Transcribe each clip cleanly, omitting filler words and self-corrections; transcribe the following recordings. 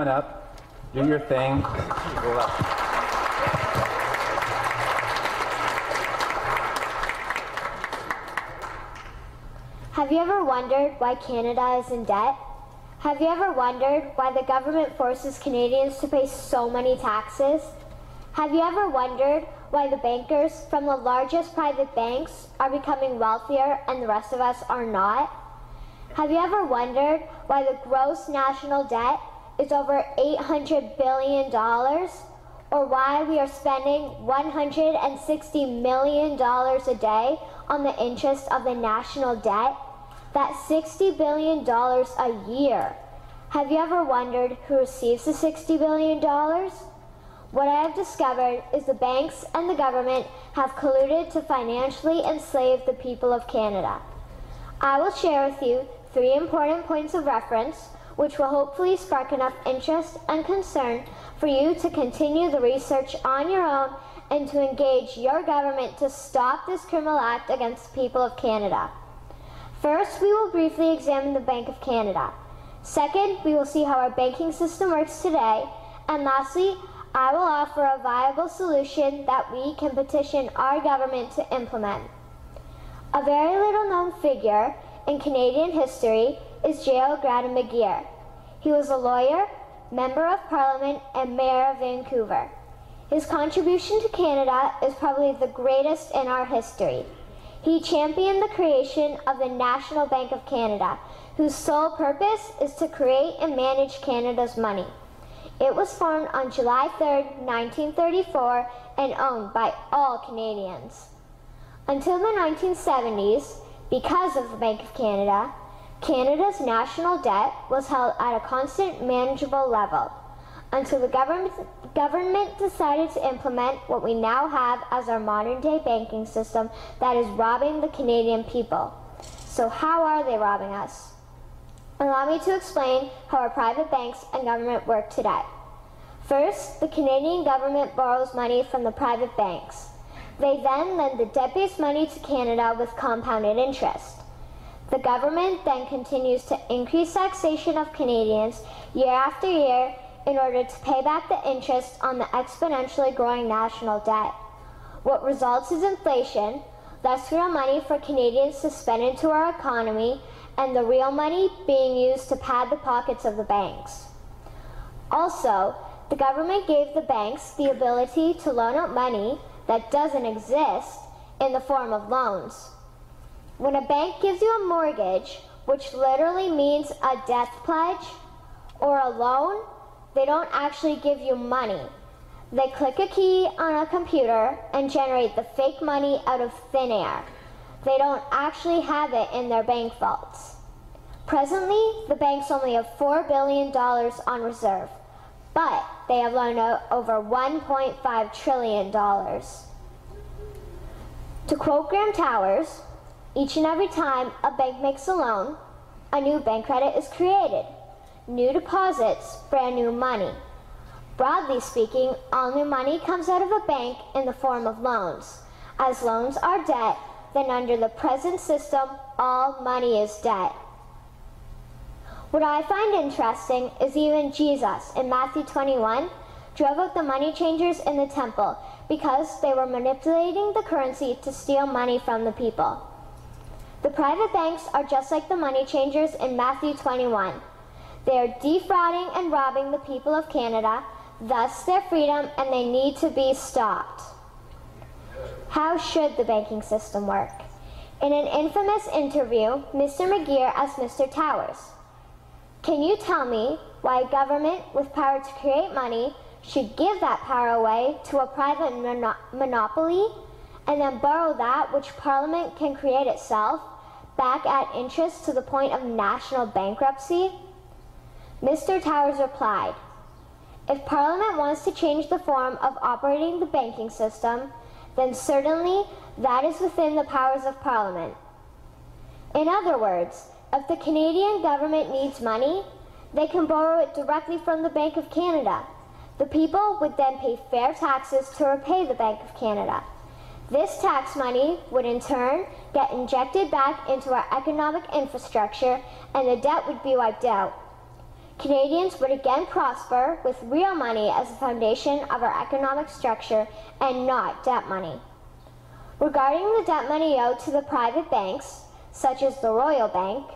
on up, do your thing. Have you ever wondered why Canada is in debt? Have you ever wondered why the government forces Canadians to pay so many taxes? Have you ever wondered why the bankers from the largest private banks are becoming wealthier and the rest of us are not? Have you ever wondered why the gross national debt is over $800 billion? Or why we are spending $160 million a day on the interest of the national debt? That's $60 billion a year. Have you ever wondered who receives the $60 billion? What I have discovered is the banks and the government have colluded to financially enslave the people of Canada. I will share with you 3 important points of reference which will hopefully spark enough interest and concern for you to continue the research on your own and to engage your government to stop this criminal act against the people of Canada. First, we will briefly examine the Bank of Canada. Second, we will see how our banking system works today. And lastly, I will offer a viable solution that we can petition our government to implement. A very little known figure in Canadian history is J.L. Gradon McGeer. He was a lawyer, Member of Parliament, and Mayor of Vancouver. His contribution to Canada is probably the greatest in our history. He championed the creation of the National Bank of Canada, whose sole purpose is to create and manage Canada's money. It was formed on July 3, 1934, and owned by all Canadians. Until the 1970s, because of the Bank of Canada, Canada's national debt was held at a constant, manageable level, until the government decided to implement what we now have as our modern-day banking system that is robbing the Canadian people. So how are they robbing us? Allow me to explain how our private banks and government work today. First, the Canadian government borrows money from the private banks. They then lend the debt-based money to Canada with compounded interest. The government then continues to increase taxation of Canadians year after year in order to pay back the interest on the exponentially growing national debt. What results is inflation, less real money for Canadians to spend into our economy, and the real money being used to pad the pockets of the banks. Also, the government gave the banks the ability to loan out money that doesn't exist in the form of loans. When a bank gives you a mortgage, which literally means a death pledge, or a loan, they don't actually give you money. They click a key on a computer and generate the fake money out of thin air. They don't actually have it in their bank vaults. Presently, the banks only have $4 billion on reserve, but they have loaned out over $1.5 trillion. To quote Graham Towers, each and every time a bank makes a loan, a new bank credit is created. New deposits, brand new money. Broadly speaking, all new money comes out of a bank in the form of loans. As loans are debt, then under the present system, all money is debt. What I find interesting is even Jesus, in Matthew 21, drove out the money changers in the temple because they were manipulating the currency to steal money from the people. The private banks are just like the money changers in Matthew 21. They are defrauding and robbing the people of Canada, thus their freedom, and they need to be stopped. How should the banking system work? In an infamous interview, Mr. McGeer asked Mr. Towers, "Can you tell me why a government with power to create money should give that power away to a private monopoly and then borrow that which Parliament can create itself back at interest to the point of national bankruptcy?" Mr. Towers replied, "If Parliament wants to change the form of operating the banking system, then certainly that is within the powers of Parliament. In other words, if the Canadian government needs money, they can borrow it directly from the Bank of Canada. The people would then pay fair taxes to repay the Bank of Canada. This tax money would in turn get injected back into our economic infrastructure and the debt would be wiped out. Canadians would again prosper with real money as the foundation of our economic structure and not debt money. Regarding the debt money owed to the private banks, such as the Royal Bank,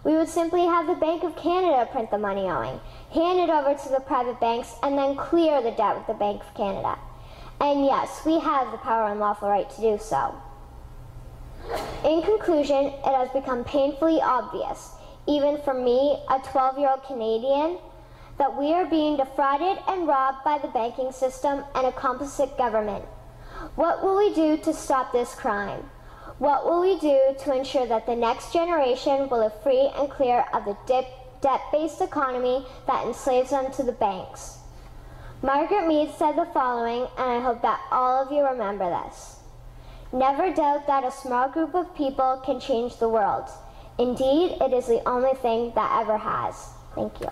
we would simply have the Bank of Canada print the money owing, hand it over to the private banks, and then clear the debt with the Bank of Canada. And yes, we have the power and lawful right to do so. In conclusion, it has become painfully obvious, even for me, a 12-year-old Canadian, that we are being defrauded and robbed by the banking system and a complicit government. What will we do to stop this crime? What will we do to ensure that the next generation will live free and clear of the debt-based economy that enslaves them to the banks? Margaret Mead said the following, and I hope that all of you remember this. Never doubt that a small group of people can change the world. Indeed, it is the only thing that ever has. Thank you.